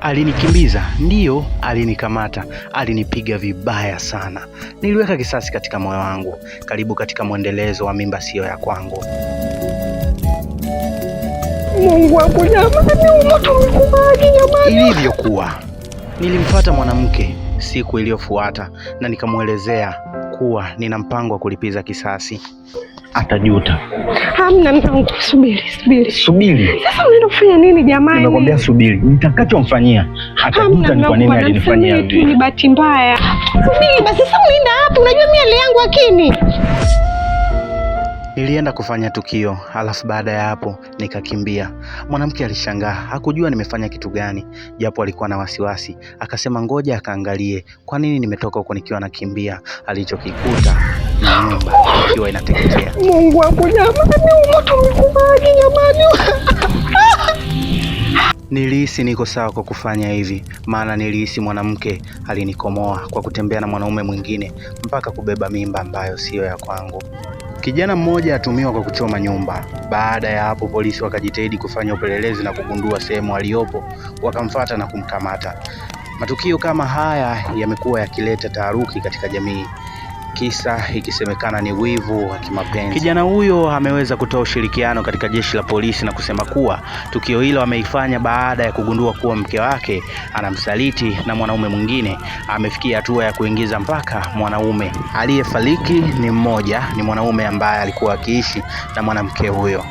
Alinikimbiza, ndiyo, alinikamata, alinipiga vibaya sana. Niliweka kisasi katika moyo wangu. Karibu katika mwendelezo wa Mimba Sio ya Kwangu. Mungu wangu jamani, moto umekuwaje jamani? Ilivyokuwa, nilimfuata mwanamke siku iliyofuata na nikamwelezea kuwa nina mpango wa kulipiza kisasi. Atajuta. Hamna mpango. Subiri. Sasa unaenda kufanya nini jamani? Nimekwambia subiri. Nitakachomfanyia atajuta ni kwa nini alinifanyia hivi. Ni bahati mbaya. Subiri basi, sasa unaenda hapo, unajua mimi hali yangu akini. Nilienda kufanya tukio, halafu baada ya hapo nikakimbia. Mwanamke alishangaa, hakujua nimefanya kitu gani, japo alikuwa na wasiwasi. Akasema ngoja akaangalie kwa nini nimetoka huko nikiwa nakimbia. Alichokikuta ni nyumba ikiwa inateketea. Mungu wangu jamani, moto umekuwaje jamani? Nilihisi niko sawa kwa kufanya hivi, maana nilihisi mwanamke alinikomoa kwa kutembea na mwanaume mwingine mpaka kubeba mimba ambayo siyo ya kwangu. Kijana mmoja atumiwa kwa kuchoma nyumba. Baada ya hapo polisi wakajitahidi kufanya upelelezi na kugundua sehemu aliyopo, wakamfuata na kumkamata. Matukio kama haya yamekuwa yakileta taharuki katika jamii, kisa ikisemekana ni wivu wa kimapenzi. Kijana huyo ameweza kutoa ushirikiano katika jeshi la polisi na kusema kuwa tukio hilo ameifanya baada ya kugundua kuwa mke wake anamsaliti na mwanaume mwingine. Amefikia hatua ya kuingiza mpaka mwanaume aliyefariki ni mwanaume ambaye alikuwa akiishi na mwanamke huyo.